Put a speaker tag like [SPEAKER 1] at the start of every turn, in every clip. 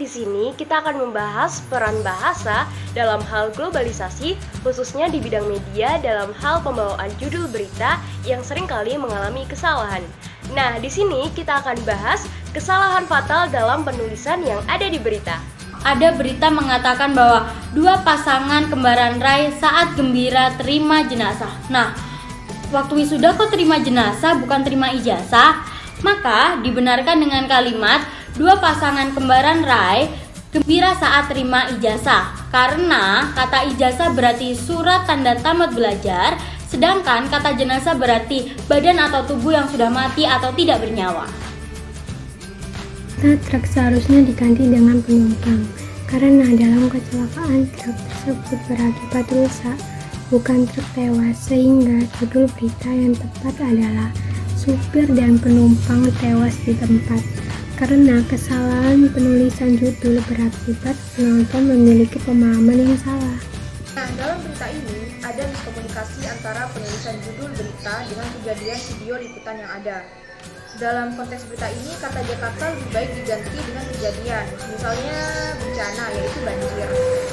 [SPEAKER 1] di sini kita akan membahas peran bahasa dalam hal globalisasi, khususnya di bidang media dalam hal pembawaan judul berita yang seringkali mengalami kesalahan. Nah, di sini kita akan bahas kesalahan fatal dalam penulisan yang ada di berita.
[SPEAKER 2] Ada berita mengatakan bahwa dua pasangan kembaran Rai saat gembira terima jenazah. Nah, waktu wisuda kok terima jenazah bukan terima ijazah? Maka dibenarkan dengan kalimat dua pasangan kembaran Rai gembira saat terima ijazah. Karena kata ijazah berarti surat tanda tamat belajar, sedangkan kata jenazah berarti badan atau tubuh yang sudah mati atau tidak bernyawa.
[SPEAKER 3] Kata truk seharusnya diganti dengan penumpang, karena dalam kecelakaan truk tersebut berakibat rusak, bukan truk tewas, sehingga judul berita yang tepat adalah supir dan penumpang tewas di tempat. Karena kesalahan penulisan judul berakibat penonton memiliki pemahaman yang salah.
[SPEAKER 4] Nah, dalam berita ini ada miskomunikasi antara penulisan judul berita dengan kejadian video liputan yang ada. Dalam konteks berita ini, kata Jakarta lebih baik diganti dengan kejadian, misalnya bencana, yaitu banjir.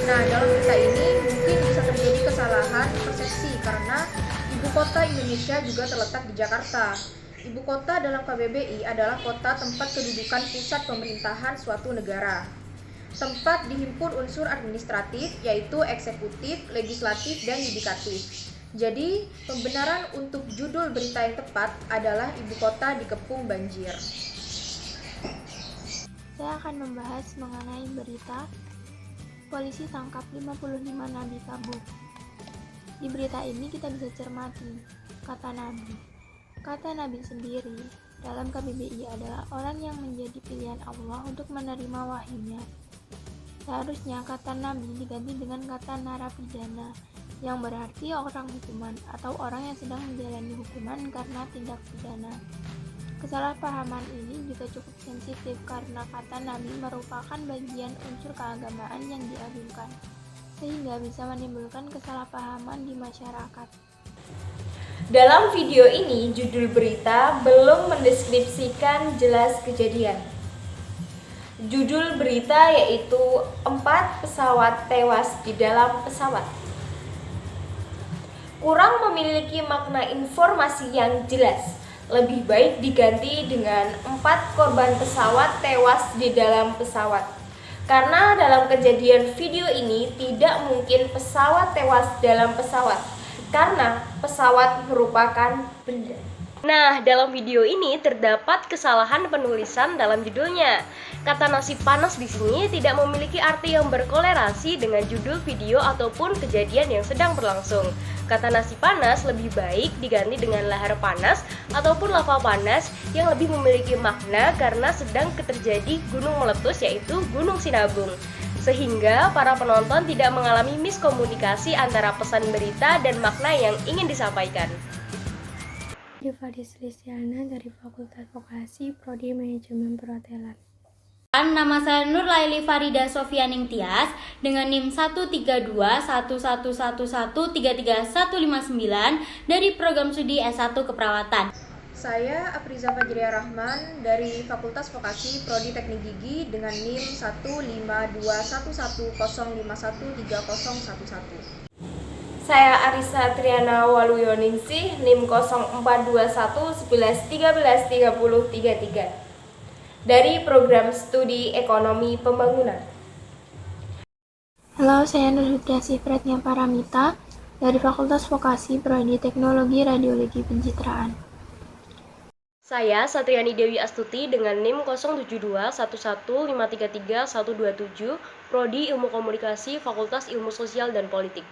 [SPEAKER 4] Nah, dalam berita ini mungkin bisa terjadi kesalahan persepsi karena ibu kota Indonesia juga terletak di Jakarta. Ibu kota dalam KBBI adalah kota tempat kedudukan pusat pemerintahan suatu negara. Tempat dihimpun unsur administratif, yaitu eksekutif, legislatif, dan yudikatif. Jadi, pembenaran untuk judul berita yang tepat adalah ibu kota dikepung banjir.
[SPEAKER 5] Saya akan membahas mengenai berita polisi tangkap 55 nabi kabur. Di berita ini kita bisa cermati kata nabi. Kata nabi sendiri dalam KBBI adalah orang yang menjadi pilihan Allah untuk menerima wahyunya. Seharusnya kata nabi diganti dengan kata narapidana, yang berarti orang hukuman atau orang yang sedang menjalani hukuman karena tindak pidana. Kesalahpahaman ini juga cukup sensitif karena kata nabi merupakan bagian unsur keagamaan yang diagungkan, sehingga bisa menimbulkan kesalahpahaman di masyarakat.
[SPEAKER 6] Dalam video ini, judul berita belum mendeskripsikan jelas kejadian. Judul berita yaitu 4 pesawat tewas di dalam pesawat. Kurang memiliki makna informasi yang jelas. Lebih baik diganti dengan 4 korban pesawat tewas di dalam pesawat. Karena dalam kejadian video ini tidak mungkin pesawat tewas dalam pesawat, karena pesawat merupakan benda.
[SPEAKER 1] Nah, dalam video ini terdapat kesalahan penulisan dalam judulnya. Kata nasi panas di sini tidak memiliki arti yang berkolerasi dengan judul video ataupun kejadian yang sedang berlangsung. Kata nasi panas lebih baik diganti dengan lahar panas ataupun lava panas yang lebih memiliki makna karena sedang terjadi gunung meletus, yaitu Gunung Sinabung. Sehingga para penonton tidak mengalami miskomunikasi antara pesan berita dan makna yang ingin disampaikan.
[SPEAKER 3] Faris Listiana dari Fakultas Vokasi Prodi Manajemen Perhotelan.
[SPEAKER 2] Nama saya Nur Laili Farida Sofianing Tias dengan NIM 1321111333159 dari program studi S1 Keperawatan.
[SPEAKER 4] Saya Afriza Fajriya Rahman dari Fakultas Vokasi Prodi Teknik Gigi dengan NIM 1521105130111.
[SPEAKER 6] Saya Arisa Triana Waluyoningsih, NIM 042111133033 dari program studi Ekonomi Pembangunan.
[SPEAKER 5] Halo, saya Nurhutiasi Pratnya Paramita dari Fakultas Vokasi Prodi Teknologi Radiologi Pencitraan.
[SPEAKER 1] Saya Satriani Dewi Astuti dengan NIM 072115333127, Prodi Ilmu Komunikasi, Fakultas Ilmu Sosial dan Politik.